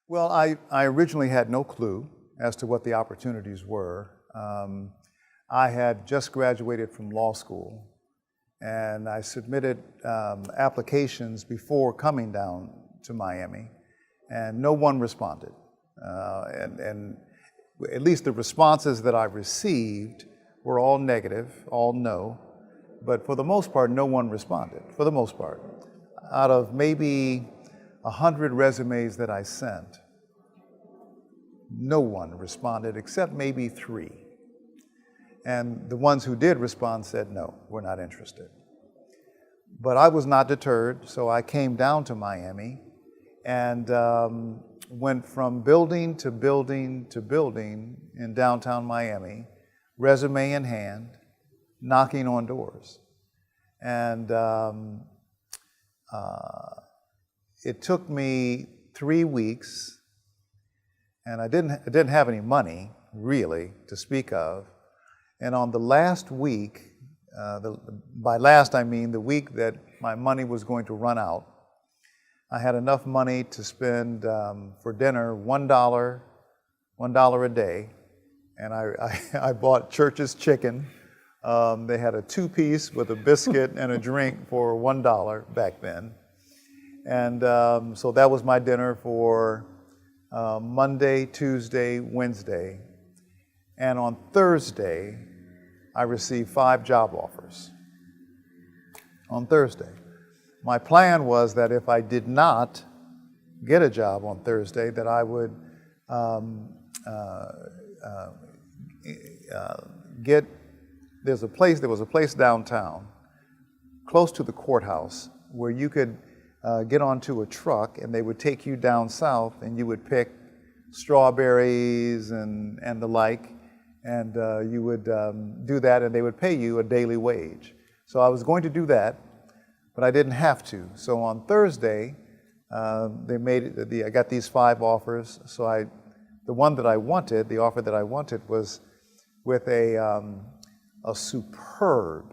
Well, I originally had no clue as to what the opportunities were. I had just graduated from law school, and I submitted applications before coming down to Miami, and no one responded. And at least the responses that I received were all negative, all no, but for the most part, no one responded, for the most part. Out of maybe 100 resumes that I sent, no one responded except maybe 3. And the ones who did respond said, no, we're not interested. But I was not deterred, so I came down to Miami and went from building to building to building in downtown Miami, resume in hand, knocking on doors. And it took me 3 weeks, and I didn't have any money, really, to speak of. And on the last week, by last I mean the week that my money was going to run out, I had enough money to spend for dinner $1 a day, and I bought Church's Chicken. They had a 2-piece with a biscuit and a drink for $1 back then. And so that was my dinner for Monday, Tuesday, Wednesday. And on Thursday, I received 5 job offers. On Thursday. My plan was that if I did not get a job on Thursday, that I would there was a place downtown, close to the courthouse, where you could get onto a truck and they would take you down south and you would pick strawberries and the like, and you would do that and they would pay you a daily wage. So I was going to do that, but I didn't have to. So on Thursday, I got these 5 offers. So the one that I wanted, the offer that I wanted, was with a superb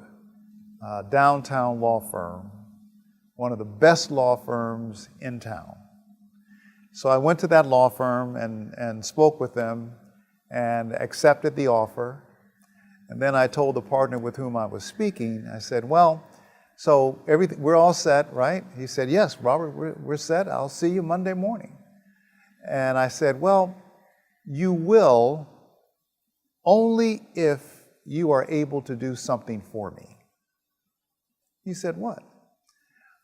downtown law firm, one of the best law firms in town. So I went to that law firm and spoke with them and accepted the offer. And then I told the partner with whom I was speaking, I said, well, so we're all set, right? He said, yes, Robert, we're set. I'll see you Monday morning. And I said, well, you will only if you are able to do something for me. He said, what?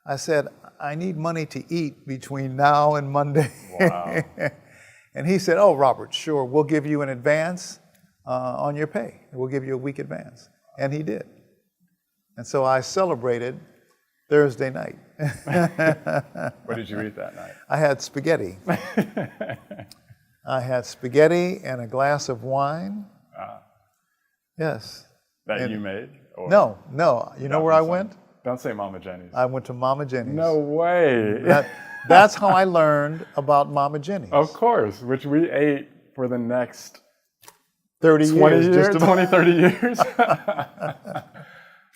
I said, I need money to eat between now and Monday. Wow. And he said, oh, Robert, sure, we'll give you an advance on your pay. We'll give you a week advance. And he did. And so I celebrated Thursday night. What did you eat that night? I had spaghetti. I had spaghetti and a glass of wine. Yes. That you made? Or No. You know where I went? Don't say Mama Jenny's. I went to Mama Jenny's. No way. That's how I learned about Mama Jenny's. Of course, which we ate for the next 30 years. 20, 30 years.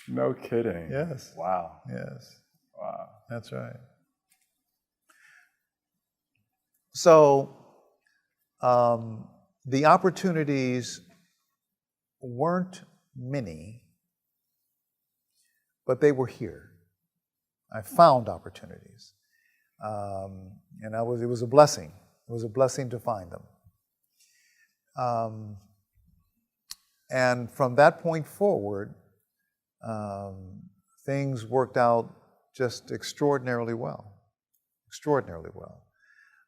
No kidding. Yes. Wow. Yes. Wow. That's right. So the opportunities weren't many, but they were here. I found opportunities. And it was a blessing. It was a blessing to find them. And from that point forward, things worked out just extraordinarily well. Extraordinarily well.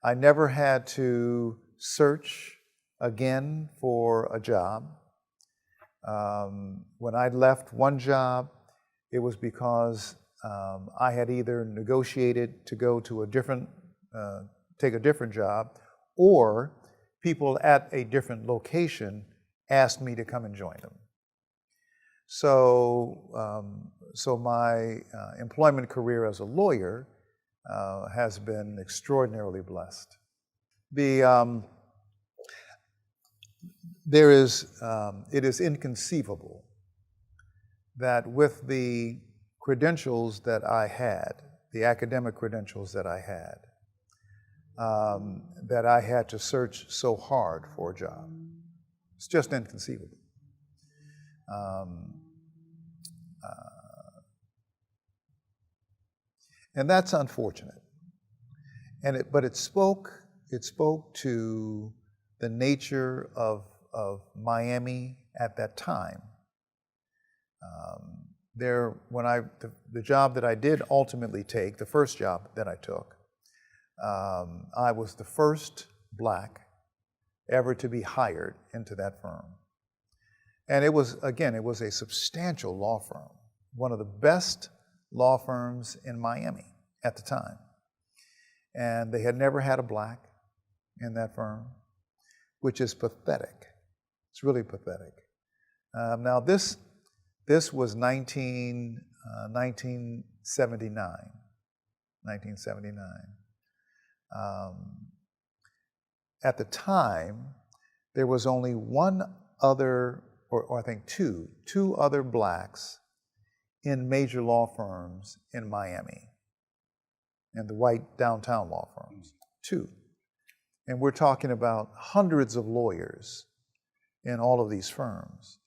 I never had to search again for a job. When I left one job, it was because I had either negotiated to go to take a different job, or people at a different location asked me to come and join them. So, my employment career as a lawyer has been extraordinarily blessed. It is inconceivable that with the credentials that I had, the academic credentials that I had, that I had to search so hard for a job. It's just inconceivable. And that's unfortunate. But it spoke to the nature of Miami at that time. The job that I did ultimately take, the first job that I took, I was the first black ever to be hired into that firm. And it was a substantial law firm, one of the best law firms in Miami at the time. And they had never had a black in that firm, which is pathetic. It's really pathetic. Now this was 1979. At the time, there was only one other, or I think two other blacks in major law firms in Miami, and the white downtown law firms, two. And we're talking about hundreds of lawyers in all of these firms.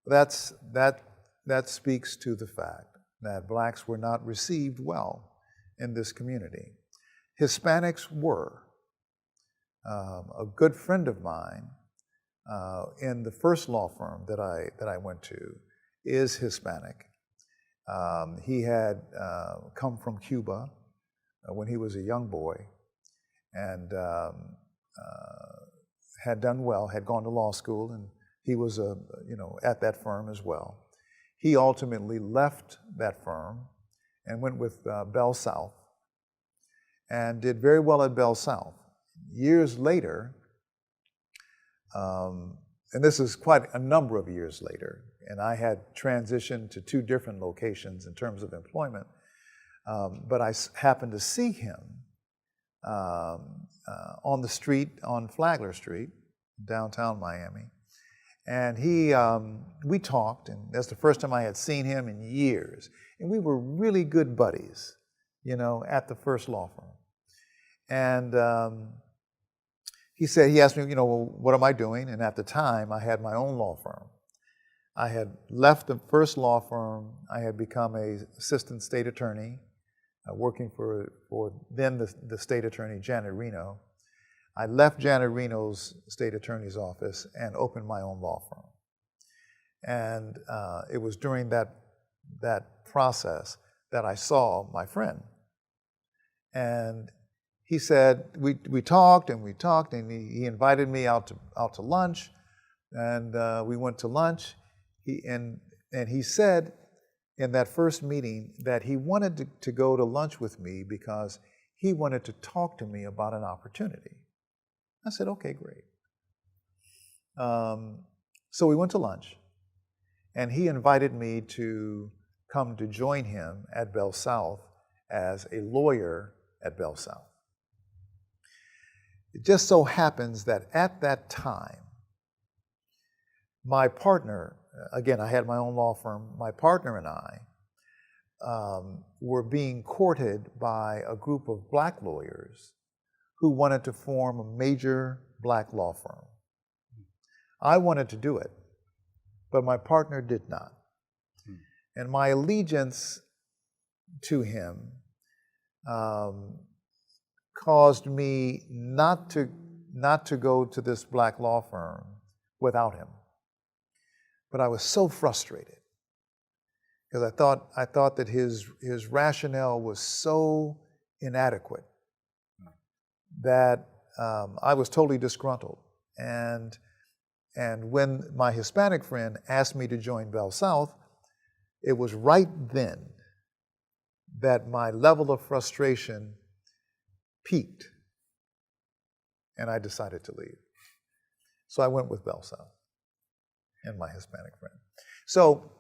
That speaks to the fact that blacks were not received well in this community. Hispanics were. A good friend of mine in the first law firm that I went to is Hispanic. He had come from Cuba when he was a young boy, and had done well, had gone to law school, and he was at that firm as well. He ultimately left that firm and went with Bell South, and did very well at Bell South. Years later, and this is quite a number of years later, and I had transitioned to two different locations in terms of employment, but I happened to see him on the street, on Flagler Street, downtown Miami. And we talked, and that's the first time I had seen him in years. And we were really good buddies, at the first law firm. And he asked me, well, what am I doing? And at the time, I had my own law firm. I had left the first law firm. I had become an assistant state attorney, working for then the state attorney, Janet Reno. I left Janet Reno's state attorney's office and opened my own law firm. And it was during that process that I saw my friend. And he said, we talked, and he invited me out to lunch, and we went to lunch. And he said in that first meeting that he wanted to go to lunch with me because he wanted to talk to me about an opportunity. I said, okay, great. So we went to lunch, and he invited me to come to join him at Bell South as a lawyer at Bell South. It just so happens that at that time, my partner, again, I had my own law firm, my partner and I were being courted by a group of black lawyers who wanted to form a major black law firm. I wanted to do it, but my partner did not. And my allegiance to him caused me not to go to this black law firm without him. But I was so frustrated because I thought that his rationale was so inadequate that I was totally disgruntled. And when my Hispanic friend asked me to join Bell South, it was right then that my level of frustration peaked, and I decided to leave. So I went with Bell South and my Hispanic friend. So,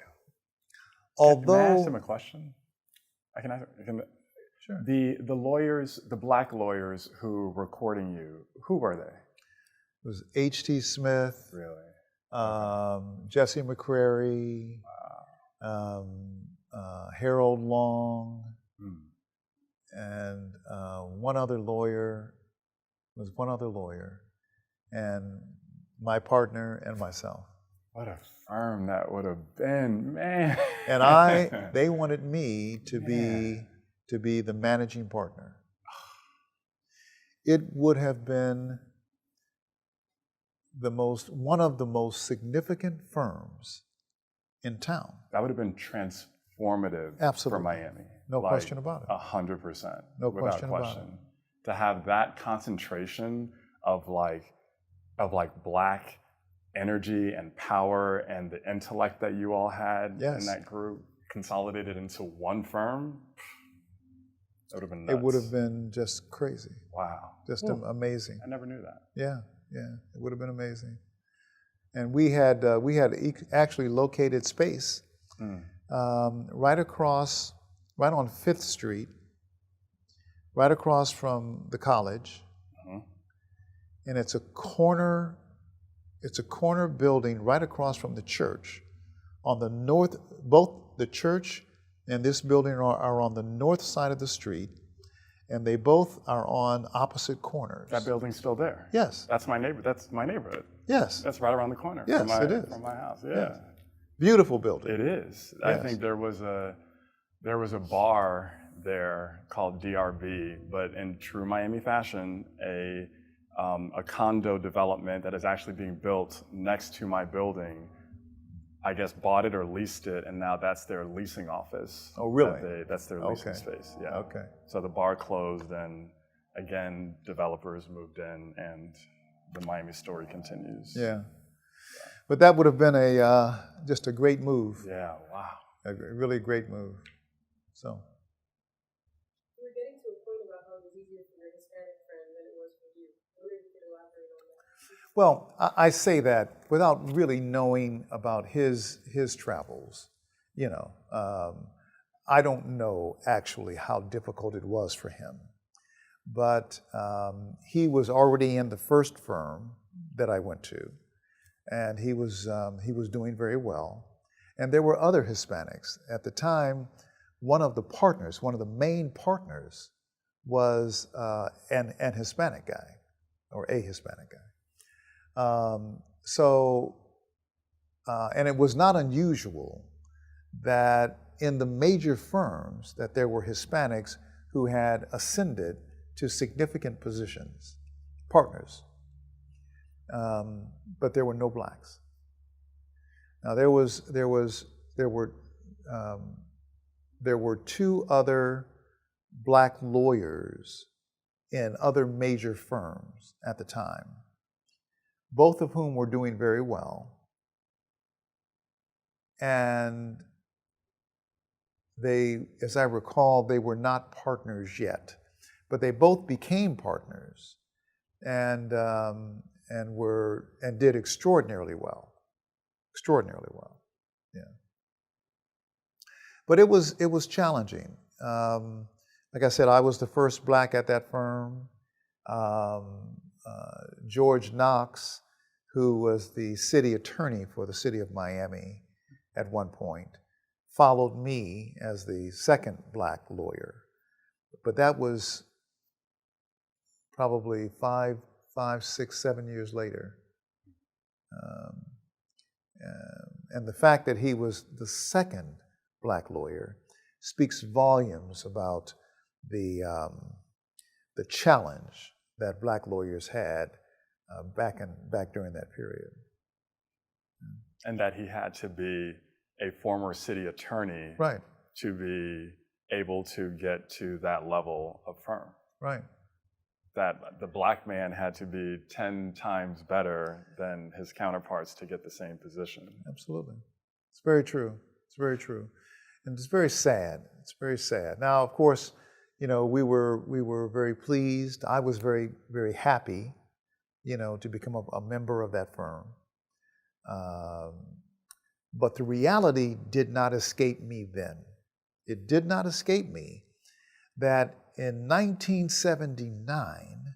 although... Can I ask him a question? Sure. The lawyers, the black lawyers who were courting you, who were they? It was H.T. Smith, Really? Jesse McCrary, Wow. Harold Long, and one other lawyer, and my partner and myself. What a firm that would have been, man. And they wanted me to be the managing partner. It would have been one of the most significant firms in town. That would have been transformative Absolutely. for Miami. No question about it. 100%. No without question about it. To have that concentration of Black energy and power and the intellect that you all had in that group consolidated into one firm, that would have been nuts. It would have been just crazy. Wow. Just amazing. I never knew that. Yeah, it would have been amazing. And we had actually located space right on 5th Street, right across from the college. And it's a corner building right across from the church. On the north, both the church and this building are on the north side of the street, and they both are on opposite corners. That building's still there? Yes. That's my neighborhood. Yes. That's right around the corner it is. from my house. Yeah. Yes. Beautiful building. It is. Yes. I think there was a bar there called DRB, but in true Miami fashion, a condo development that is actually being built next to my building, I guess bought it or leased it, and now that's their leasing office. Oh, really? That's their leasing space, yeah. Okay. So the bar closed, and again, developers moved in, and the Miami story continues. Yeah. But that would have been just a great move. Yeah, wow. A really great move. So. You were getting to a point about how it was easier for your Hispanic friend than it was for you. I wonder if you could elaborate on that. Well, I say that without really knowing about his travels. I don't know actually how difficult it was for him, but he was already in the first firm that I went to, and he was doing very well. And there were other Hispanics at the time. One of the main partners, was an Hispanic guy, or a Hispanic guy. And it was not unusual that in the major firms that there were Hispanics who had ascended to significant positions, partners, but there were no blacks. Now there were two other black lawyers in other major firms at the time, both of whom were doing very well. And they, as I recall, they were not partners yet, but they both became partners and did extraordinarily well. Yeah. But it was challenging. Like I said, I was the first black at that firm. George Knox, who was the city attorney for the city of Miami at one point, followed me as the second black lawyer. But that was probably 5, 6, 7 years later. And the fact that he was the second black lawyer speaks volumes about the challenge that black lawyers had back during that period. And that he had to be a former city attorney, right, to be able to get to that level of firm. Right. That the black man had to be 10 times better than his counterparts to get the same position. Absolutely. It's very true. It's very true. And it's very sad. It's very sad. Now, of course, we were very pleased. I was very, very happy, to become a member of that firm. But the reality did not escape me then. It did not escape me that in 1979,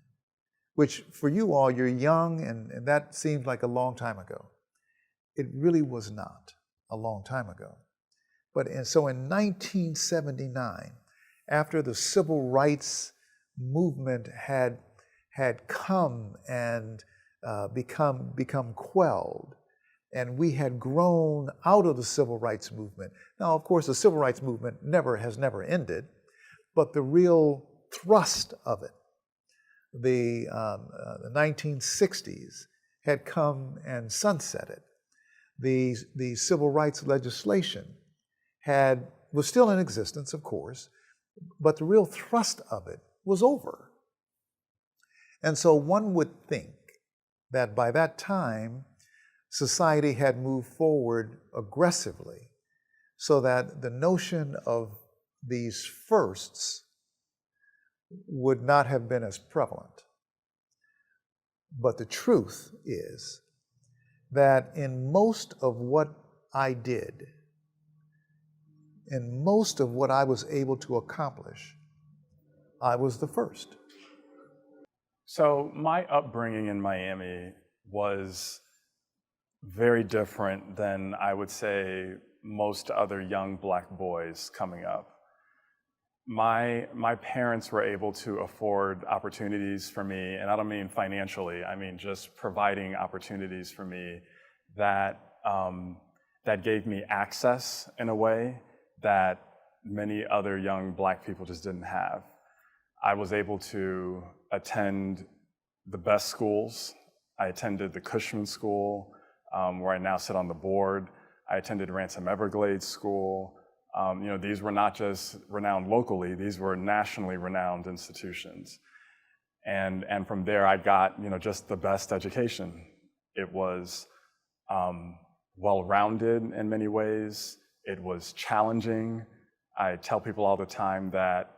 which for you all, you're young, and that seems like a long time ago. It really was not a long time ago. So in 1979, after the civil rights movement had come and become quelled, and we had grown out of the civil rights movement. Now, of course, the civil rights movement has never ended, but the real thrust of it, the 1960s, had come and sunsetted. The civil rights legislation was still in existence, of course, but the real thrust of it was over. And so one would think that by that time, society had moved forward aggressively so that the notion of these firsts would not have been as prevalent. But the truth is that in most of what I did, in most of what I was able to accomplish, I was the first. So my upbringing in Miami was very different than, I would say, most other young Black boys coming up. My parents were able to afford opportunities for me, and I don't mean financially, I mean just providing opportunities for me that gave me access in a way that many other young Black people just didn't have. I was able to attend the best schools. I attended the Cushman School, where I now sit on the board. I attended Ransom Everglades School. These were not just renowned locally, these were nationally renowned institutions. And from there I got, just the best education. It was well-rounded in many ways. It was challenging. I tell people all the time that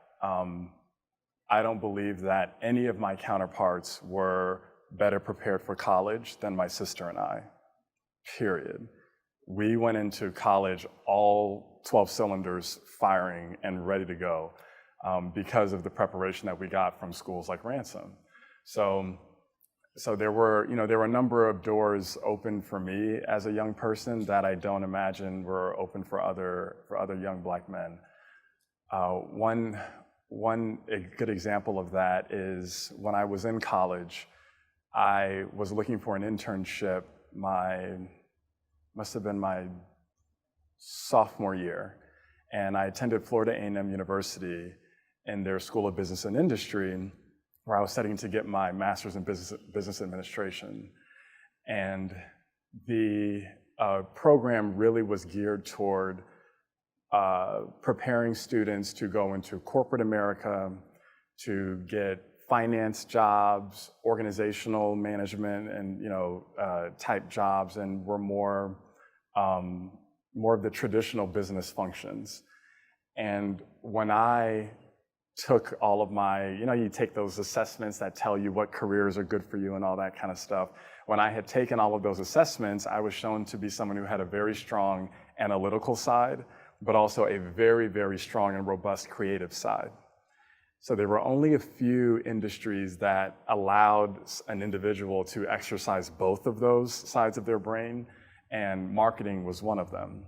I don't believe that any of my counterparts were better prepared for college than my sister and I, period. We went into college all 12 cylinders firing and ready to go because of the preparation that we got from schools like Ransom. So there were a number of doors open for me as a young person that I don't imagine were open for other young Black men. One good example of that is when I was in college, I was looking for an internship. Must have been my sophomore year, and I attended Florida A&M University in their School of Business and Industry, where I was studying to get my master's in business administration. And the program really was geared toward preparing students to go into corporate America, to get finance jobs, organizational management, and type jobs, and were more of the traditional business functions. And when I took all of my, you take those assessments that tell you what careers are good for you and all that kind of stuff. When I had taken all of those assessments, I was shown to be someone who had a very strong analytical side, but also a very, very strong and robust creative side. So there were only a few industries that allowed an individual to exercise both of those sides of their brain, and marketing was one of them.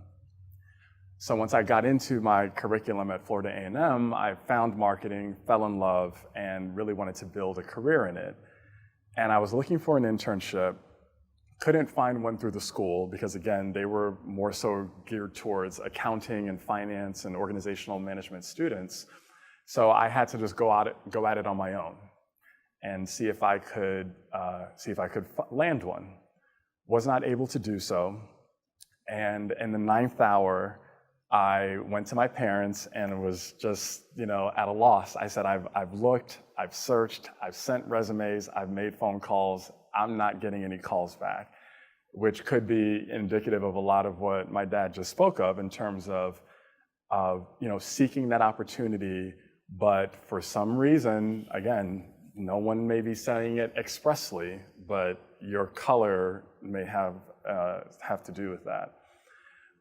So once I got into my curriculum at Florida A&M, I found marketing, fell in love, and really wanted to build a career in it. And I was looking for an internship, couldn't find one through the school because, again, they were more so geared towards accounting and finance and organizational management students. So I had to just go at it on my own and see if I could land one. Was not able to do so. And in the 9th hour, I went to my parents and was just, at a loss. I said, I've looked, I've searched, I've sent resumes, I've made phone calls. I'm not getting any calls back, which could be indicative of a lot of what my dad just spoke of in terms of seeking that opportunity. But for some reason, again, no one may be saying it expressly, but your color may have to do with that.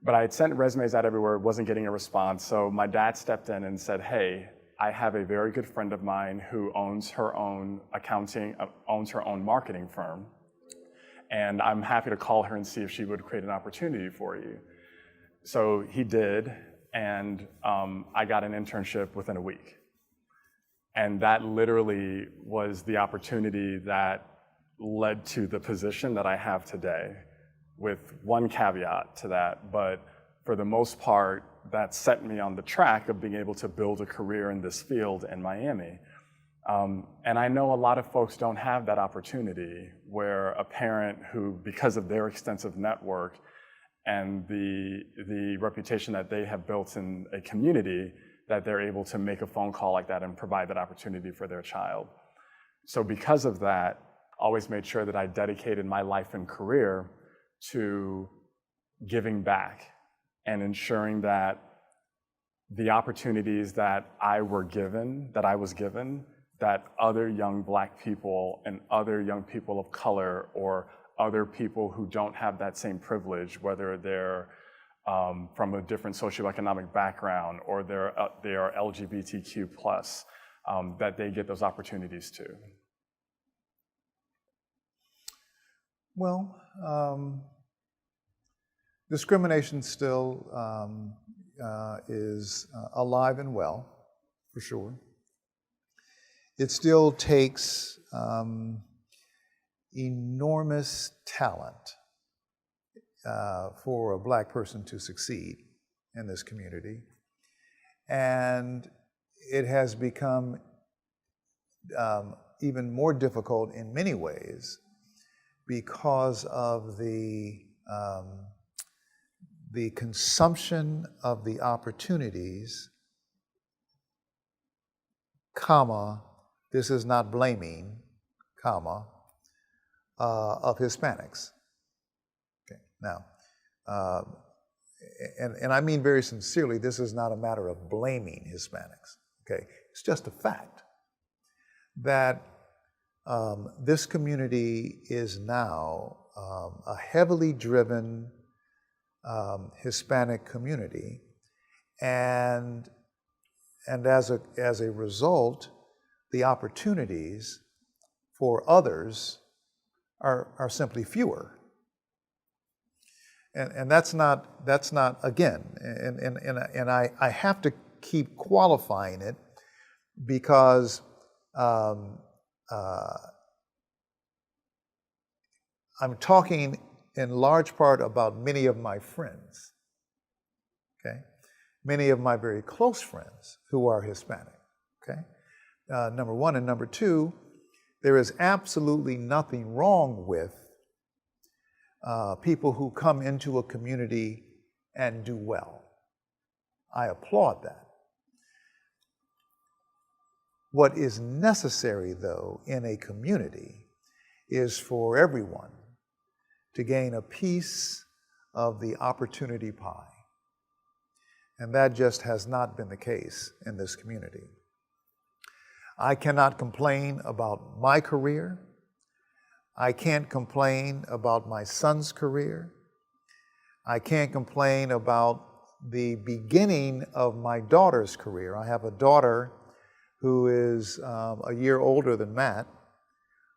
But I had sent resumes out everywhere, wasn't getting a response. So my dad stepped in and said, hey, I have a very good friend of mine who owns her own owns her own marketing firm. And I'm happy to call her and see if she would create an opportunity for you. So he did. and I got an internship within a week. And that literally was the opportunity that led to the position that I have today, with one caveat to that. But for the most part, that set me on the track of being able to build a career in this field in Miami. And I know a lot of folks don't have that opportunity, where a parent who, because of their extensive network and the reputation that they have built in a community, that they're able to make a phone call like that and provide that opportunity for their child. So because of that, I always made sure that I dedicated my life and career to giving back and ensuring that the opportunities that I was given, that other young Black people and other young people of color, or other people who don't have that same privilege, whether they're from a different socioeconomic background or they are LGBTQ+, that they get those opportunities too. Well, discrimination still is alive and well, for sure. It still takes enormous talent for a Black person to succeed in this community. And it has become even more difficult in many ways because of the consumption of the opportunities, comma, this is not blaming, comma, of Hispanics. Okay, now, and I mean very sincerely, this is not a matter of blaming Hispanics, okay? It's just a fact that this community is now a heavily driven Hispanic community, and as a result, the opportunities for others are simply fewer. And that's not again, and I have to keep qualifying it, because I'm talking in large part about many of my friends, okay? Many of my very close friends who are Hispanic, okay? Number one. And number two, there is absolutely nothing wrong with people who come into a community and do well. I applaud that. What is necessary, though, in a community is for everyone to gain a piece of the opportunity pie. And that just has not been the case in this community. I cannot complain about my career. I can't complain about my son's career. I can't complain about the beginning of my daughter's career. I have a daughter who is a year older than Matt,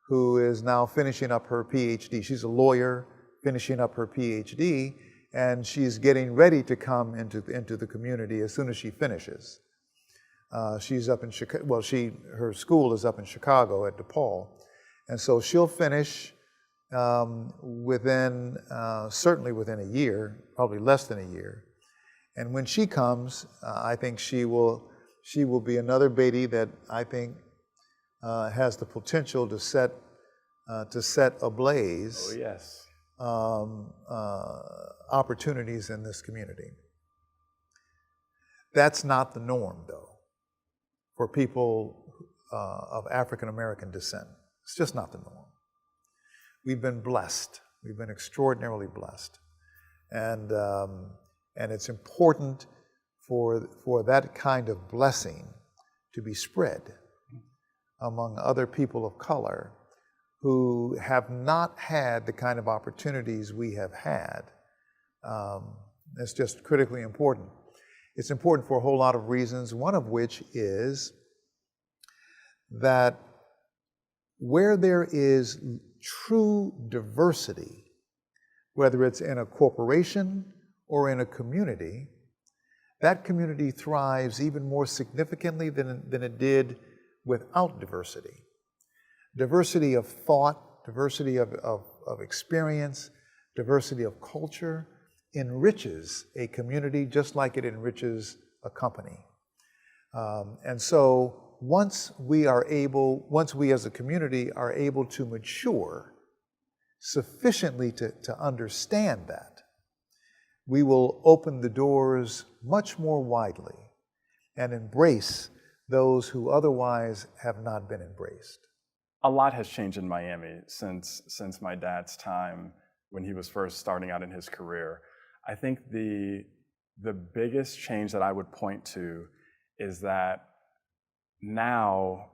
who is now finishing up her PhD. She's a lawyer finishing up her PhD, and she's getting ready to come into the community as soon as she finishes. She's up in Chicago. Well, her school is up in Chicago at DePaul, and so she'll finish certainly within a year, probably less than a year. And when she comes, I think she will be another Beatty that I think has the potential to set ablaze. Oh, yes. Opportunities in this community. That's not the norm, though, for people of African American descent. It's just not the norm. We've been blessed. We've been extraordinarily blessed, and it's important for that kind of blessing to be spread among other people of color who have not had the kind of opportunities we have had. It's just critically important. It's important for a whole lot of reasons, one of which is that where there is true diversity, whether it's in a corporation or in a community, that community thrives even more significantly than it did without diversity. Diversity of thought, diversity of experience, diversity of culture enriches a community just like it enriches a company. And so once we as a community are able to mature sufficiently to understand that, we will open the doors much more widely and embrace those who otherwise have not been embraced. A lot has changed in Miami since my dad's time when he was first starting out in his career. I think the biggest change that I would point to is that now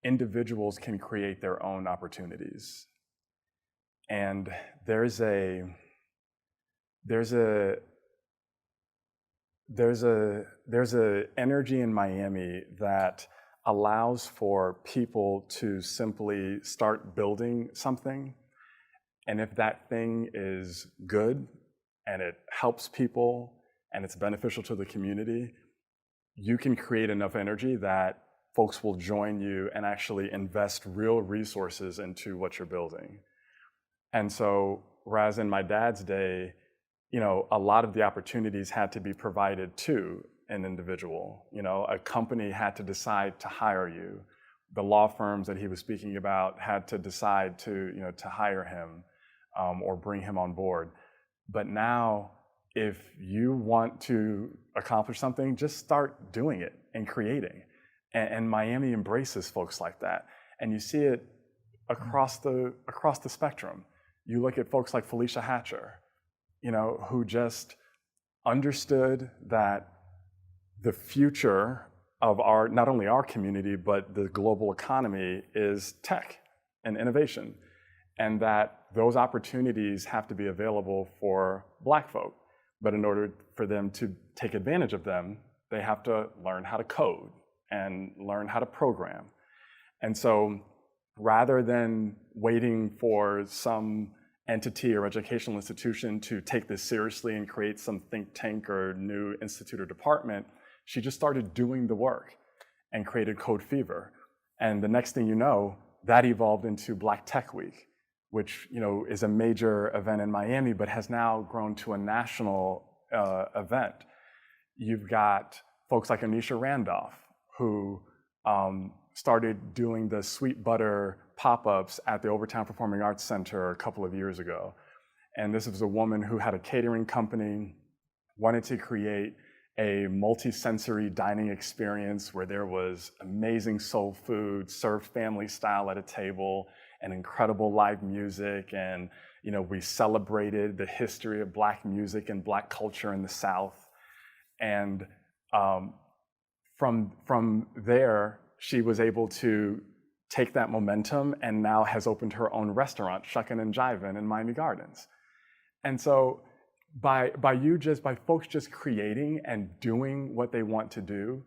individuals can create their own opportunities. And there's a energy in Miami that allows for people to simply start building something. And if that thing is good and it helps people and it's beneficial to the community, you can create enough energy that folks will join you and actually invest real resources into what you're building. And so, whereas in my dad's day, a lot of the opportunities had to be provided to an individual. A company had to decide to hire you. The law firms that he was speaking about had to decide to hire him or bring him on board. But now, if you want to accomplish something, just start doing it and creating. And Miami embraces folks like that. And you see it across the spectrum. You look at folks like Felicia Hatcher, who just understood that the future of not only our community, but the global economy is tech and innovation, and that those opportunities have to be available for Black folk. But in order for them to take advantage of them, they have to learn how to code and learn how to program. And so rather than waiting for some entity or educational institution to take this seriously and create some think tank or new institute or department, she just started doing the work and created Code Fever. And the next thing you know, that evolved into Black Tech Week, which is a major event in Miami, but has now grown to a national event. You've got folks like Anisha Randolph, who started doing the Sweet Butter pop-ups at the Overtown Performing Arts Center a couple of years ago. And this was a woman who had a catering company, wanted to create a multi-sensory dining experience where there was amazing soul food served family style at a table and incredible live music. And we celebrated the history of Black music and Black culture in the South. And from there, she was able to take that momentum and now has opened her own restaurant, Shuckin' and Jivin' in Miami Gardens. And so by folks just creating and doing what they want to do,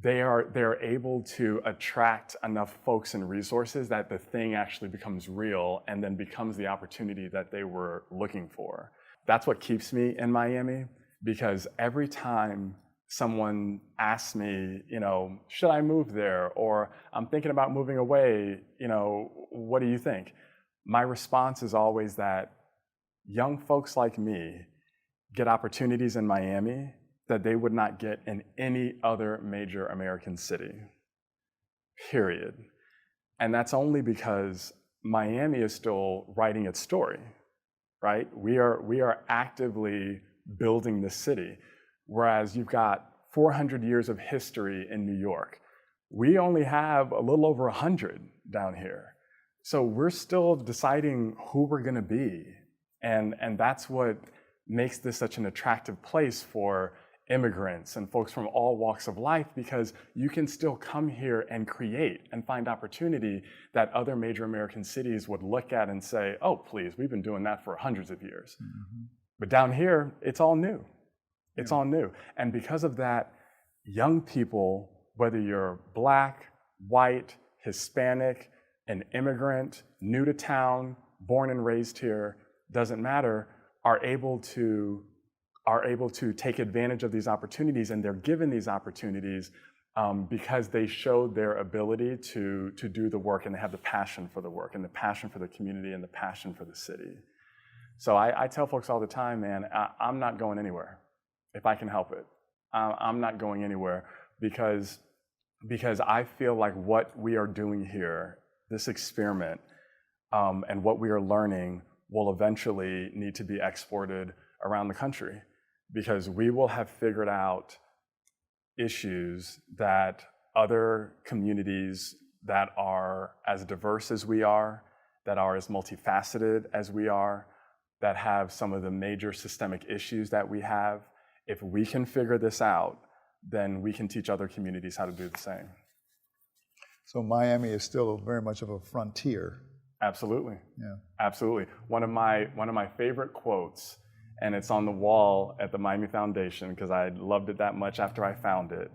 they're able to attract enough folks and resources that the thing actually becomes real and then becomes the opportunity that they were looking for. That's what keeps me in Miami, because every time someone asks me, should I move there? Or I'm thinking about moving away, what do you think? My response is always that young folks like me get opportunities in Miami that they would not get in any other major American city, period. And that's only because Miami is still writing its story, right? We are actively building the city. Whereas you've got 400 years of history in New York. We only have a little over 100 down here. So we're still deciding who we're gonna be. And that's what makes this such an attractive place for immigrants and folks from all walks of life, because you can still come here and create and find opportunity that other major American cities would look at and say, oh, please, we've been doing that for hundreds of years. Mm-hmm. But down here, it's all new. It's all new. And because of that, young people, whether you're Black, white, Hispanic, an immigrant, new to town, born and raised here, doesn't matter, are able to are able to take advantage of these opportunities, and they're given these opportunities because they showed their ability to do the work, and they have the passion for the work, and the passion for the community, and the passion for the city. So I tell folks all the time, man, I'm not going anywhere if I can help it. I'm not going anywhere because I feel like what we are doing here, this experiment, and what we are learning will eventually need to be exported around the country, because we will have figured out issues that other communities that are as diverse as we are, that are as multifaceted as we are, that have some of the major systemic issues that we have. If we can figure this out, then we can teach other communities how to do the same. So Miami is still very much of a frontier. Absolutely. Yeah. Absolutely. One of my favorite quotes, and it's on the wall at the Miami Foundation because I loved it that much after I found it,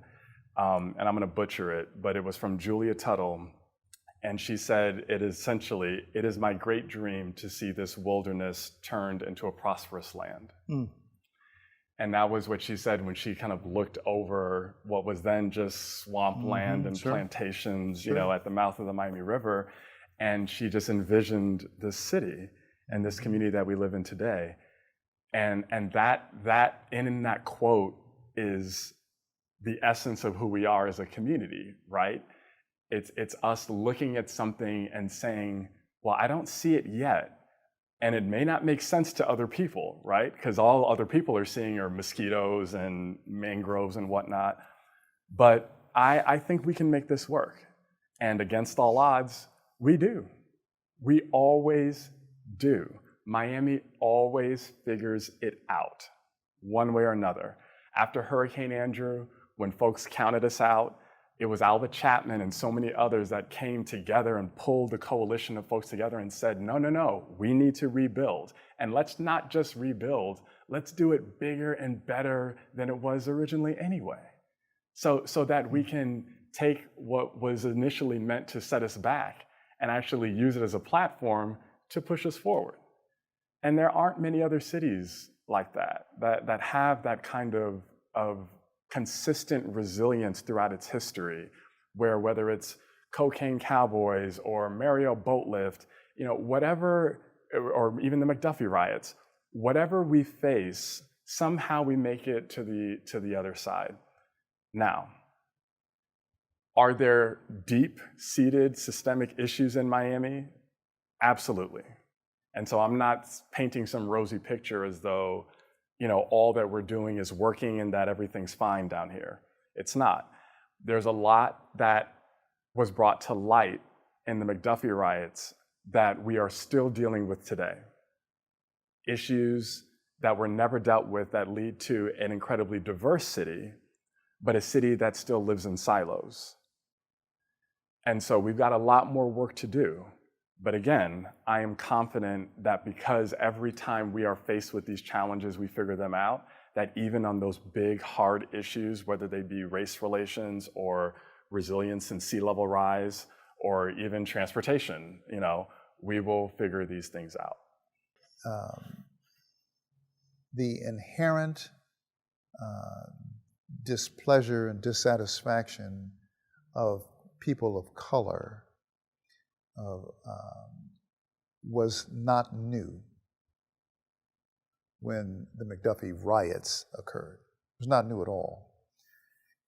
and I'm going to butcher it, but it was from Julia Tuttle, and she said, "It is my great dream to see this wilderness turned into a prosperous land." Mm. And that was what she said when she kind of looked over what was then just swamp land and plantations, you know, at the mouth of the Miami River. And she just envisioned this city and this community that we live in today. And that in that quote is the essence of who we are as a community, right? It's us looking at something and saying, well, I don't see it yet. And it may not make sense to other people, right? Because all other people are seeing are mosquitoes and mangroves and whatnot. But I think we can make this work. And against all odds, we do. We always do. Miami always figures it out, one way or another. After Hurricane Andrew, when folks counted us out, it was Alva Chapman and so many others that came together and pulled the coalition of folks together and said, no, we need to rebuild. And let's not just rebuild, let's do it bigger and better than it was originally anyway. So that we can take what was initially meant to set us back and actually use it as a platform to push us forward. And there aren't many other cities like that have that kind of consistent resilience throughout its history, where whether it's Cocaine Cowboys or Mariel Boatlift, you know, whatever, or even the McDuffie riots, whatever we face, somehow we make it to the other side. Now, are there deep-seated systemic issues in Miami? Absolutely. And so I'm not painting some rosy picture as though, you know, all that we're doing is working and that everything's fine down here. It's not. There's a lot that was brought to light in the McDuffie riots that we are still dealing with today. Issues that were never dealt with that lead to an incredibly diverse city, but a city that still lives in silos. And so we've got a lot more work to do. But again, I am confident that because every time we are faced with these challenges, we figure them out, that even on those big, hard issues, whether they be race relations or resilience and sea level rise, or even transportation, you know, we will figure these things out. The inherent displeasure and dissatisfaction of people of color was not new when the McDuffie riots occurred. It was not new at all.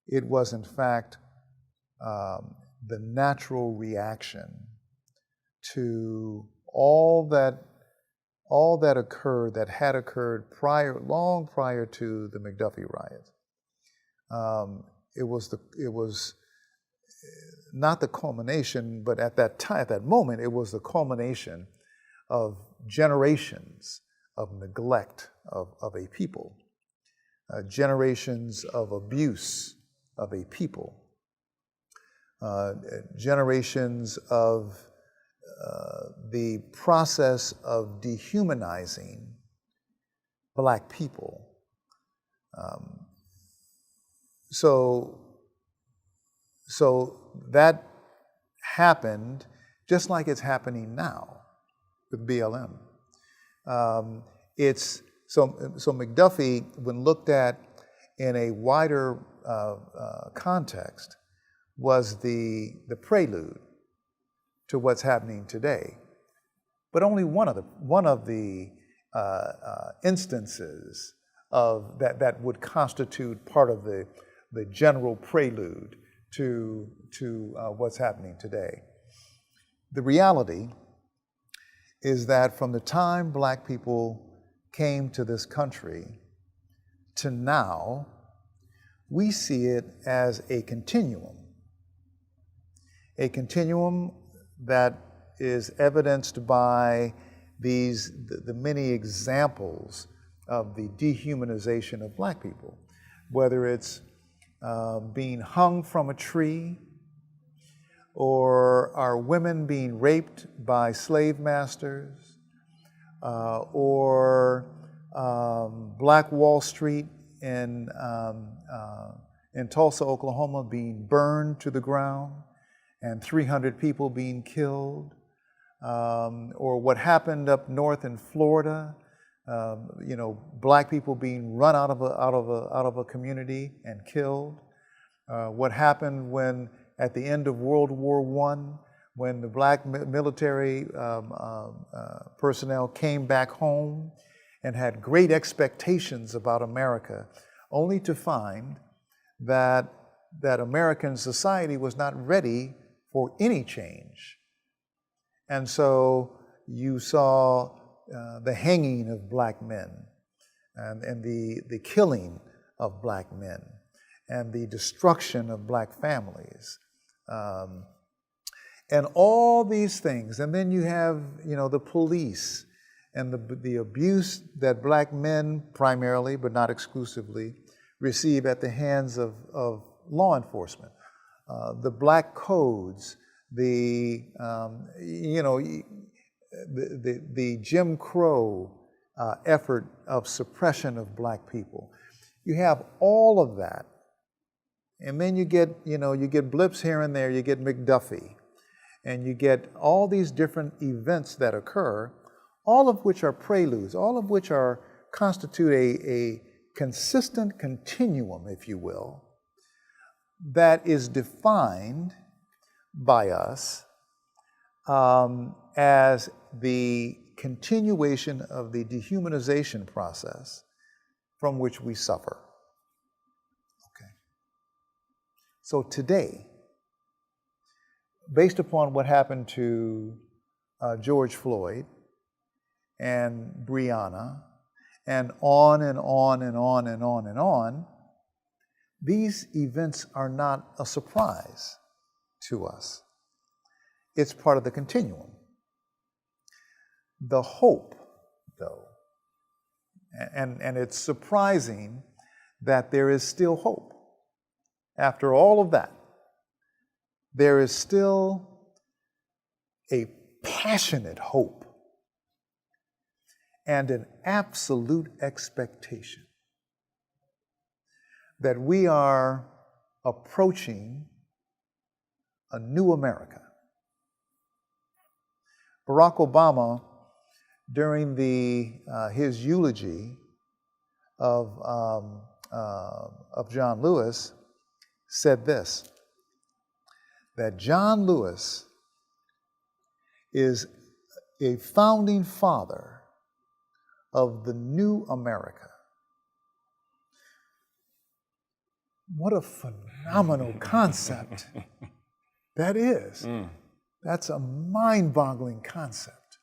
It was, in fact, the natural reaction to all that occurred, that had occurred long prior to the McDuffie riots. It was not the culmination, but at that moment, it was the culmination of generations of neglect of a people, generations of abuse of a people, generations of the process of dehumanizing Black people. So that happened just like it's happening now with BLM. It's so McDuffie, when looked at in a wider context, was the prelude to what's happening today, but only one of the instances of that would constitute part of the general prelude to what's happening today. The reality is that from the time black people came to this country to now, we see it as a continuum that is evidenced by the many examples of the dehumanization of black people, whether it's being hung from a tree, or our women being raped by slave masters, or Black Wall Street in Tulsa, Oklahoma being burned to the ground and 300 people being killed, or what happened up north in Florida, black people being run out of a community and killed. What happened when, at the end of World War I, when the black military personnel came back home and had great expectations about America, only to find that American society was not ready for any change. And so you saw the hanging of black men and the killing of black men and the destruction of black families. And all these things. And then you have, the police and the abuse that black men primarily, but not exclusively, receive at the hands of law enforcement. The black codes, the Jim Crow effort of suppression of black people. You have all of that. And then you get blips here and there, you get McDuffie, and you get all these different events that occur, all of which are preludes, all of which constitute a consistent continuum, if you will, that is defined by us as the continuation of the dehumanization process from which we suffer. Okay. So today, based upon what happened to George Floyd and Breonna, and on and on and on and on and on, these events are not a surprise to us. It's part of the continuum. The hope, though, and it's surprising that there is still hope. After all of that, there is still a passionate hope and an absolute expectation that we are approaching a new America. Barack Obama, during his eulogy of John Lewis, said this, that John Lewis is a founding father of the new America. What a phenomenal concept that is. That's a mind-boggling concept.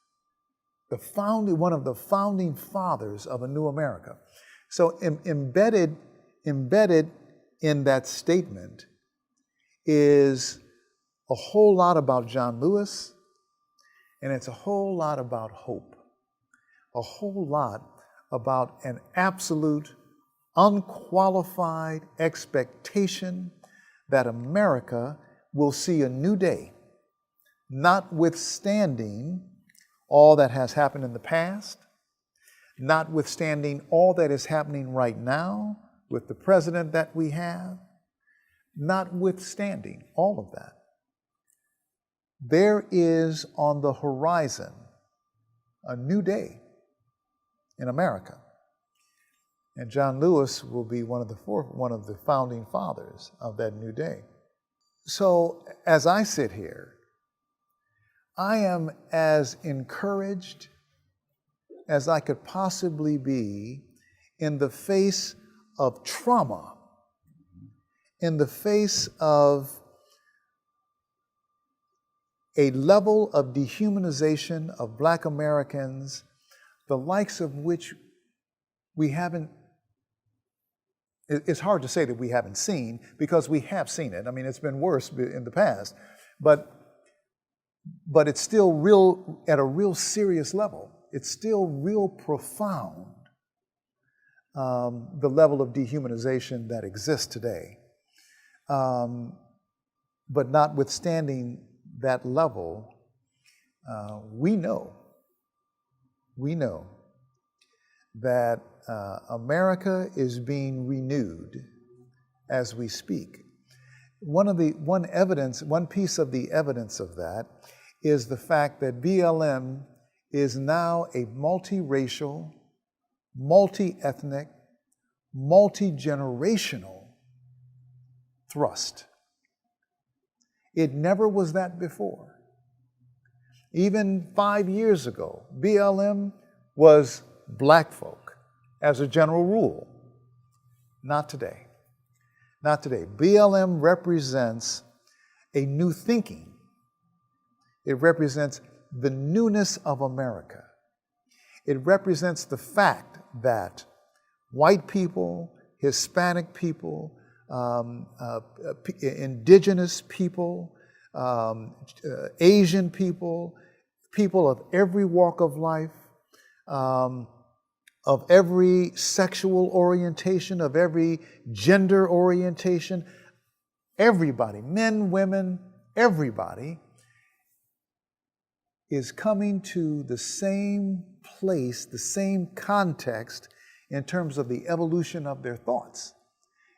One of the founding fathers of a new America. So embedded in that statement is a whole lot about John Lewis, and it's a whole lot about hope. A whole lot about an absolute, unqualified expectation that America will see a new day, notwithstanding all that has happened in the past, notwithstanding all that is happening right now with the president that we have, notwithstanding all of that. There is on the horizon a new day in America. And John Lewis will be one of the founding fathers of that new day. So as I sit here, I am as encouraged as I could possibly be in the face of trauma, in the face of a level of dehumanization of Black Americans, the likes of which we haven't, it's hard to say that we haven't seen, because we have seen it. I mean, it's been worse in the past, but it's still real, at a real serious level. It's still real profound, the level of dehumanization that exists today. But notwithstanding that level, we know that America is being renewed as we speak. One piece of the evidence of that is the fact that BLM is now a multiracial, multi-ethnic, multi-generational thrust. It never was that before. Even 5 years ago, BLM was Black folk as a general rule. Not today. Not today. BLM represents a new thinking. It represents the newness of America. It represents the fact that white people, Hispanic people, indigenous people, Asian people, people of every walk of life, of every sexual orientation, of every gender orientation, everybody, men, women, everybody is coming to the same place, the same context in terms of the evolution of their thoughts,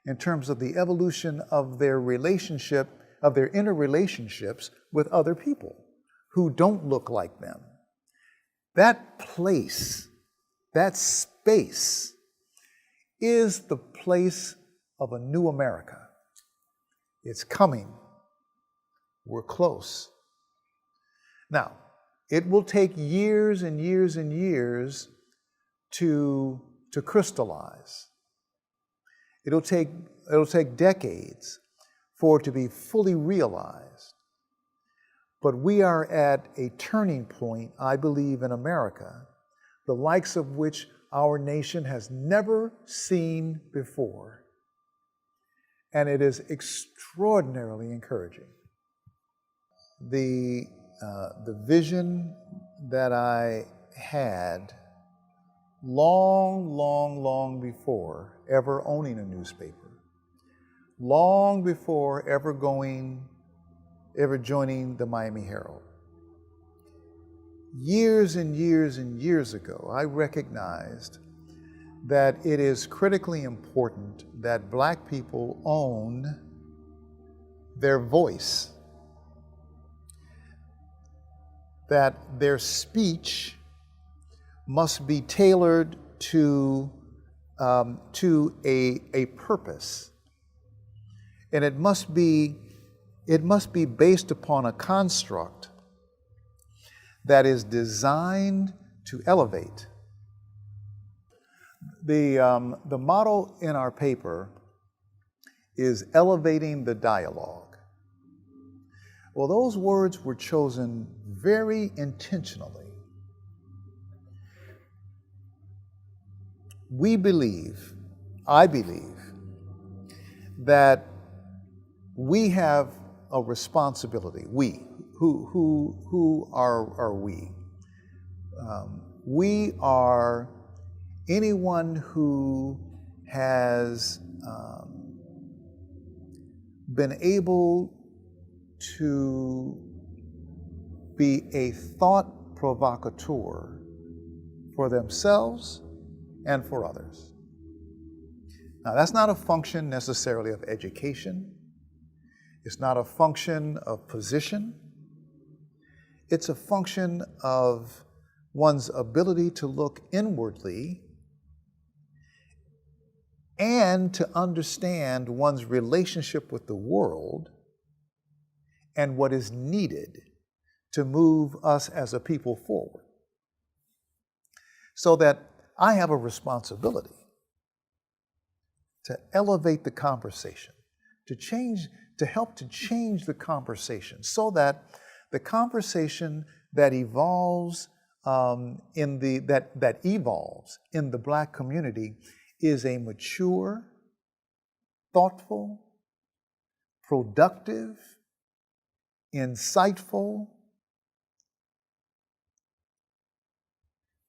in terms of the evolution of their relationship, of their interrelationships with other people who don't look like them. That place, that space, is the place of a new America. It's coming. We're close. Now, it will take years and years and years to crystallize. It'll take decades for it to be fully realized. But we are at a turning point, I believe, in America, the likes of which our nation has never seen before. And it is extraordinarily encouraging. The vision that I had long before ever owning a newspaper, long before ever joining the Miami Herald. Years and years and years ago, I recognized that it is critically important that Black people own their voice, that their speech must be tailored to a purpose, and it must be based upon a construct that is designed to elevate. The motto in our paper is elevating the dialogue. Well, those words were chosen very intentionally. I believe, that we have a responsibility. Who are we? We are anyone who has been able to be a thought provocateur for themselves and for others. Now, that's not a function necessarily of education. It's not a function of position. It's a function of one's ability to look inwardly and to understand one's relationship with the world and what is needed to move us as a people forward. So that I have a responsibility to elevate the conversation, to help to change the conversation, so that the conversation that evolves that evolves in the Black community is a mature, thoughtful, productive, insightful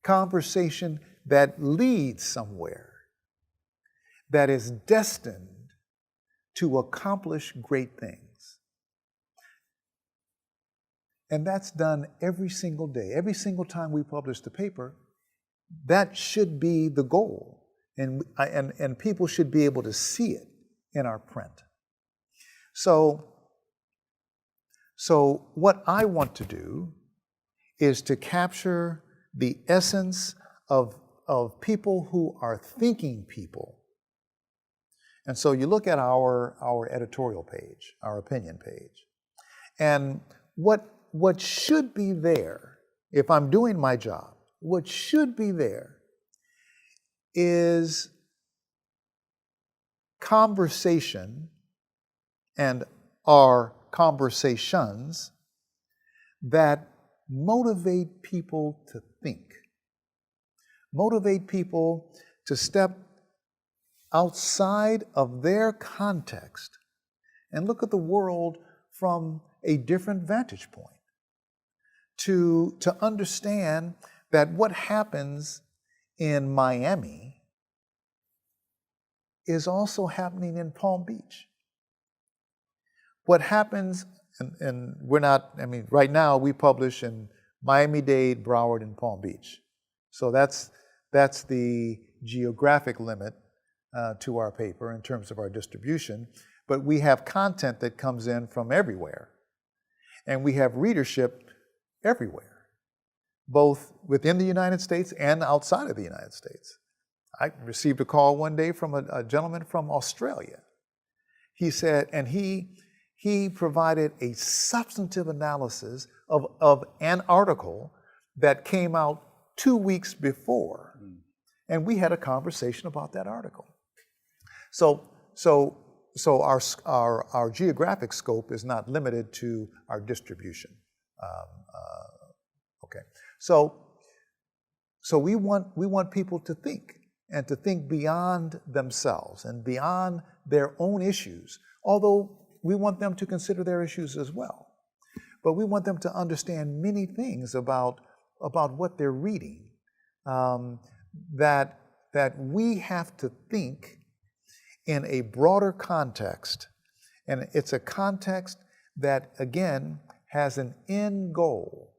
conversation that leads somewhere, that is destined to accomplish great things. And that's done every single day. Every single time we publish the paper, that should be the goal. And people should be able to see it in our print. So what I want to do is to capture the essence of people who are thinking people. And so you look at our editorial page, our opinion page, and what should be there, if I'm doing my job, what should be there is conversation and our conversations that motivate people to think, motivate people to step outside of their context and look at the world from a different vantage point, to understand that what happens in Miami is also happening in Palm Beach. What happens, and we're not, I mean, right now we publish in Miami-Dade, Broward, and Palm Beach. So that's the geographic limit to our paper in terms of our distribution. But we have content that comes in from everywhere. And we have readership everywhere, both within the United States and outside of the United States. I received a call one day from a gentleman from Australia. He said, and he provided a substantive analysis of an article that came out 2 weeks before. And we had a conversation about that article. So our geographic scope is not limited to our distribution. Okay. So we want people to think, and to think beyond themselves and beyond their own issues, although we want them to consider their issues as well. But we want them to understand many things about what they're reading, that we have to think in a broader context. And it's a context that, again, has an end goal.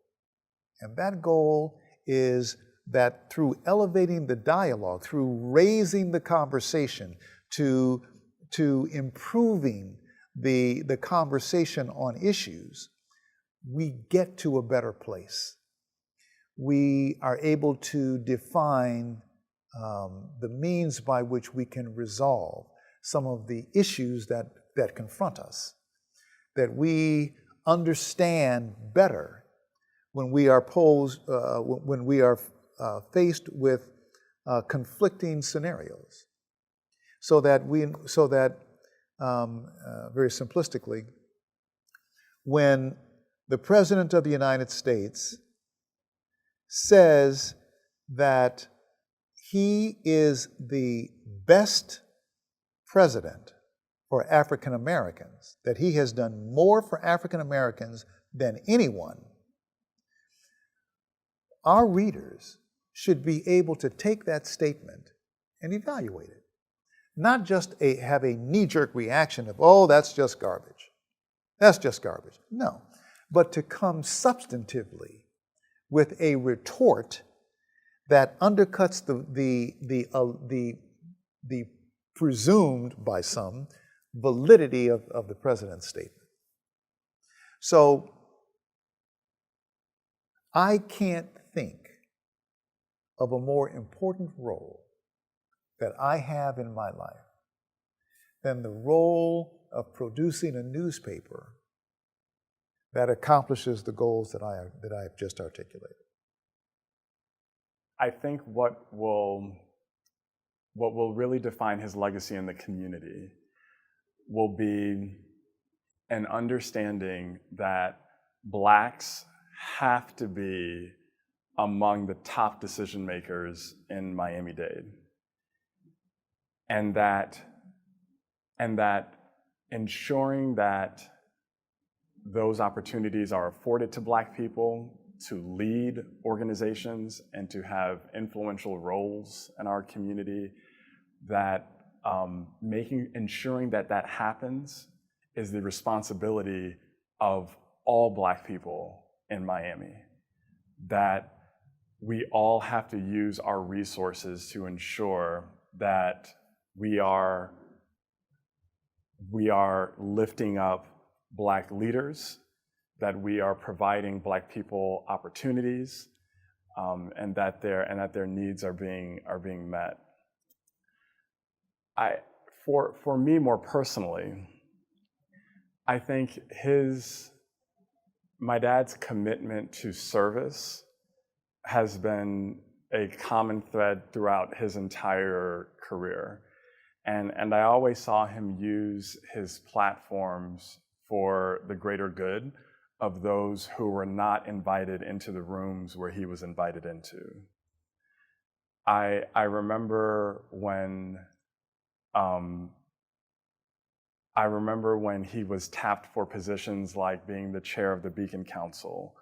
And that goal is that through elevating the dialogue, through raising the conversation, to improving the conversation on issues, we get to a better place. We are able to define the means by which we can resolve some of the issues that confront us, that we understand better when we are faced with conflicting scenarios, so that very simplistically, when the President of the United States says that he is the best president for African Americans, that he has done more for African Americans than anyone, our readers should be able to take that statement and evaluate it. Not just have a knee-jerk reaction of, oh, that's just garbage. That's just garbage. No, but to come substantively with a retort that undercuts the presumed by some validity of the president's statement. So I can't think of a more important role that I have in my life than the role of producing a newspaper that accomplishes the goals that I have just articulated. I think what will really define his legacy in the community will be an understanding that Blacks have to be among the top decision makers in Miami-Dade. And that ensuring that those opportunities are afforded to Black people to lead organizations and to have influential roles in our community, that ensuring that that happens is the responsibility of all Black people in Miami. That we all have to use our resources to ensure that we are lifting up Black leaders, that we are providing Black people opportunities, and that their needs are being met. For me more personally, I think my dad's commitment to service has been a common thread throughout his entire career. And I always saw him use his platforms for the greater good of those who were not invited into the rooms where he was invited into. I remember when he was tapped for positions like being the chair of the Beacon Council,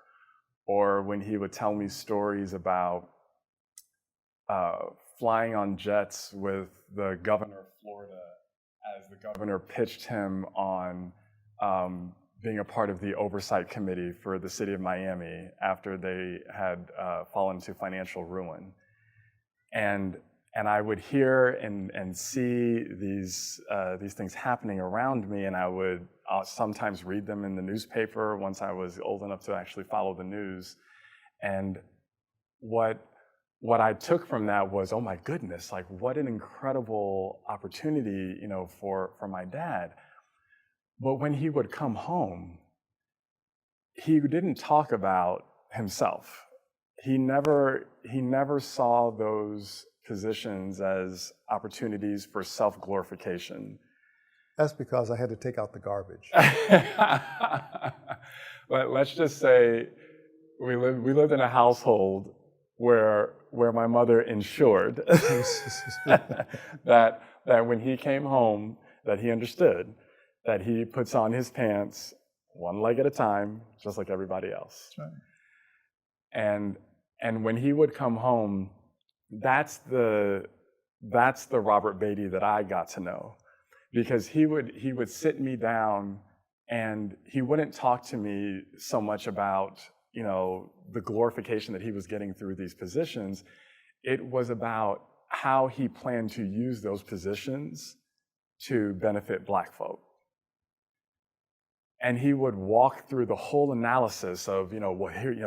or when he would tell me stories about flying on jets with the governor of Florida as the governor pitched him on being a part of the oversight committee for the city of Miami after they had fallen to financial ruin. And I would hear and see these things happening around me, and I'll sometimes read them in the newspaper once I was old enough to actually follow the news. And what I took from that was, oh my goodness, like what an incredible opportunity, for my dad. But when he would come home, he didn't talk about himself. He never saw those positions as opportunities for self-glorification. That's because I had to take out the garbage. But let's just say we lived in a household where my mother ensured that when he came home, that he understood that he puts on his pants one leg at a time, just like everybody else. That's right. And when he would come home, that's the Robert Beatty that I got to know, because he would sit me down and he wouldn't talk to me so much about the glorification that he was getting through these positions. It was about how he planned to use those positions to benefit Black folk. And he would walk through the whole analysis of,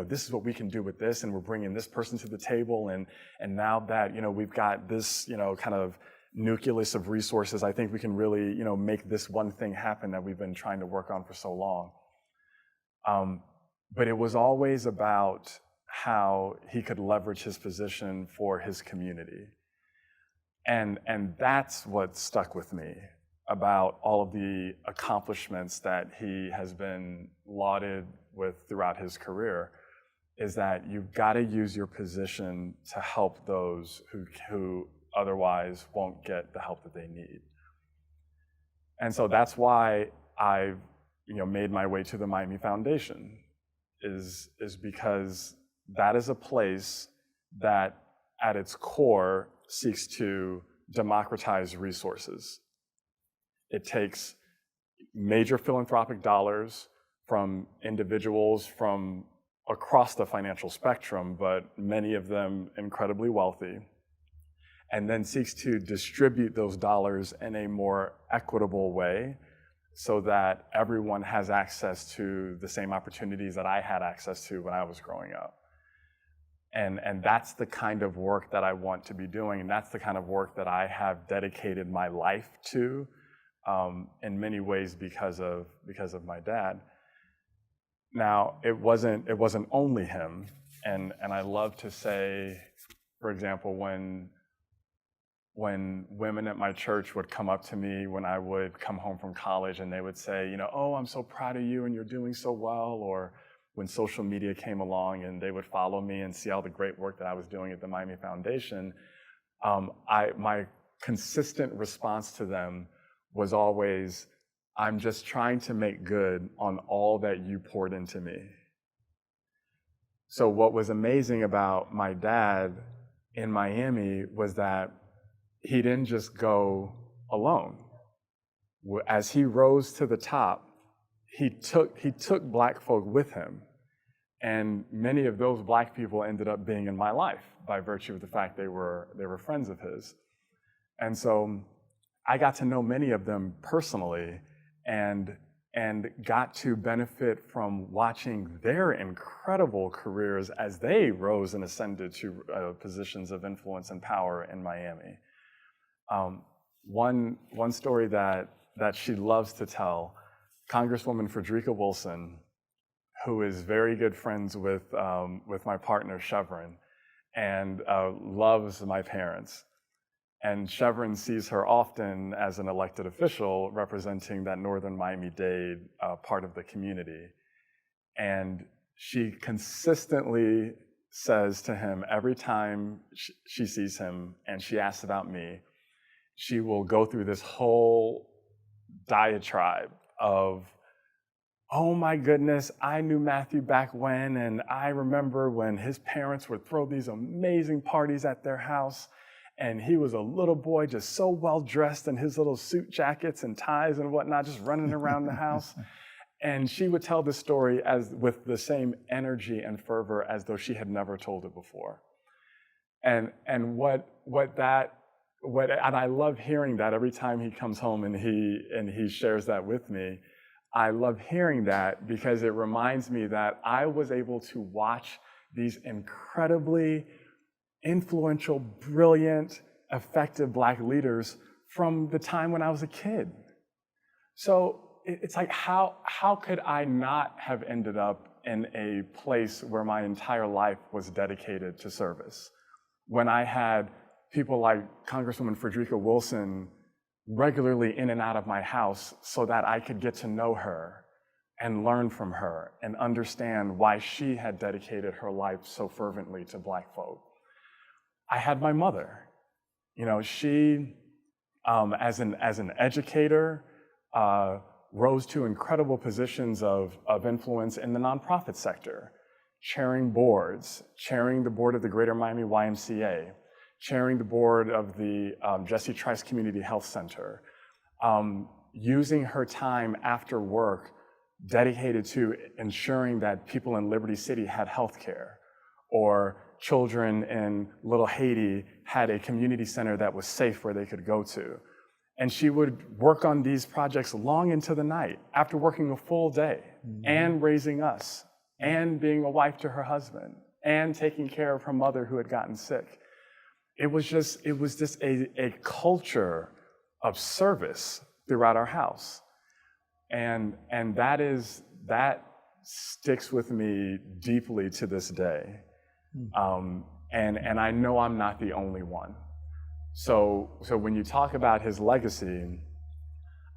this is what we can do with this, and we're bringing this person to the table, and now that, we've got this, kind of nucleus of resources, I think we can really, make this one thing happen that we've been trying to work on for so long. But it was always about how he could leverage his position for his community. And that's what stuck with me about all of the accomplishments that he has been lauded with throughout his career, is that you've got to use your position to help those who otherwise won't get the help that they need. And so that's why I've made my way to the Miami Foundation, is because that is a place that at its core seeks to democratize resources. It takes major philanthropic dollars from individuals from across the financial spectrum, but many of them incredibly wealthy, and then seeks to distribute those dollars in a more equitable way so that everyone has access to the same opportunities that I had access to when I was growing up. And that's the kind of work that I want to be doing, and that's the kind of work that I have dedicated my life to, in many ways because of my dad. Now, it wasn't only him, and I love to say, for example, when women at my church would come up to me when I would come home from college, and they would say, oh, I'm so proud of you and you're doing so well, or when social media came along and they would follow me and see all the great work that I was doing at the Miami Foundation, my consistent response to them was always, I'm just trying to make good on all that you poured into me. So what was amazing about my dad in Miami was that he didn't just go alone. As he rose to the top, he took Black folk with him. And many of those Black people ended up being in my life by virtue of the fact they were friends of his. And so I got to know many of them personally, and got to benefit from watching their incredible careers as they rose and ascended to positions of influence and power in Miami. One story that she loves to tell, Congresswoman Frederica Wilson, who is very good friends with my partner Chevron, and loves my parents. And Chevron sees her often as an elected official representing that Northern Miami-Dade part of the community. And she consistently says to him, every time she sees him and she asks about me, she will go through this whole diatribe of, oh my goodness, I knew Matthew back when, and I remember when his parents would throw these amazing parties at their house, and he was a little boy just so well dressed in his little suit jackets and ties and whatnot, just running around the house. And she would tell the story with the same energy and fervor as though she had never told it before. And I love hearing that every time he comes home and he shares that with me. I love hearing that because it reminds me that I was able to watch these incredibly influential, brilliant, effective Black leaders from the time when I was a kid. So it's like, how could I not have ended up in a place where my entire life was dedicated to service? When I had people like Congresswoman Frederica Wilson regularly in and out of my house so that I could get to know her and learn from her and understand why she had dedicated her life so fervently to Black folk. I had my mother. She, as an educator, rose to incredible positions of influence in the nonprofit sector, chairing boards, chairing the board of the Greater Miami YMCA, chairing the board of the Juste Trice Community Health Center, using her time after work dedicated to ensuring that people in Liberty City had health care, or children in Little Haiti had a community center that was safe where they could go to. And she would work on these projects long into the night after working a full day and raising us and being a wife to her husband and taking care of her mother who had gotten sick. It was just a culture of service throughout our house. And that sticks with me deeply to this day. And I know I'm not the only one. So when you talk about his legacy,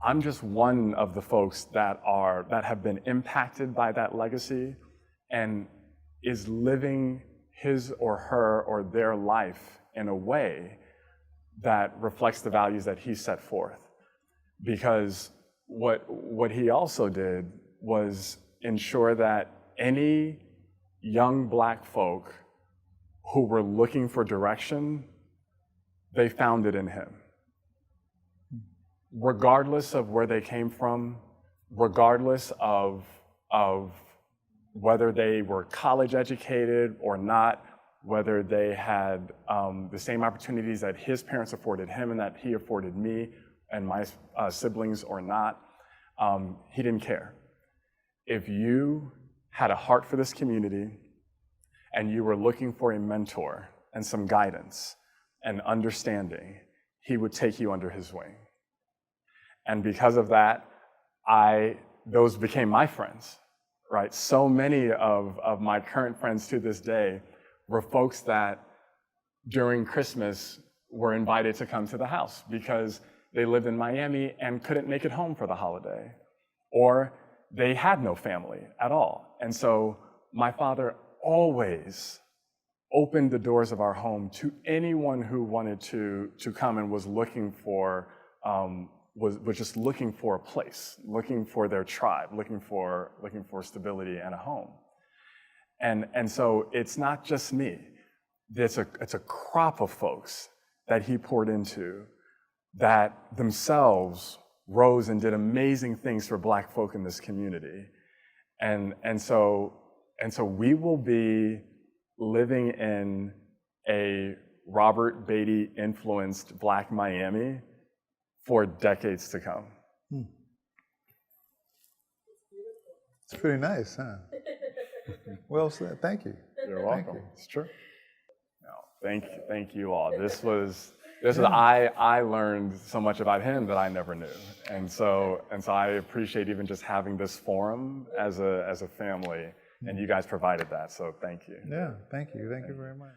I'm just one of the folks that have been impacted by that legacy and is living his or her or their life in a way that reflects the values that he set forth. Because what he also did was ensure that any young Black folk who were looking for direction, they found it in him. Regardless of where they came from, regardless of whether they were college educated or not, whether they had the same opportunities that his parents afforded him and that he afforded me and my siblings or not, he didn't care. If you had a heart for this community, and you were looking for a mentor and some guidance and understanding, he would take you under his wing. And because of that, those became my friends, right? So many of my current friends to this day were folks that during Christmas were invited to come to the house because they lived in Miami and couldn't make it home for the holiday, or they had no family at all. And so my father always opened the doors of our home to anyone who wanted to come and was looking for, was just looking for a place, looking for their tribe, looking for stability and a home. And so it's not just me. It's a crop of folks that he poured into that themselves rose and did amazing things for Black folk in this community. And so we will be living in a Robert Beatty influenced Black Miami for decades to come. It's pretty nice, huh? Well said. Thank you. You're welcome. Thank you. It's true. No, thank you all. I learned so much about him that I never knew, and so I appreciate even just having this forum as a family, and you guys provided that. So thank you. Yeah, thank you. Thank you very much.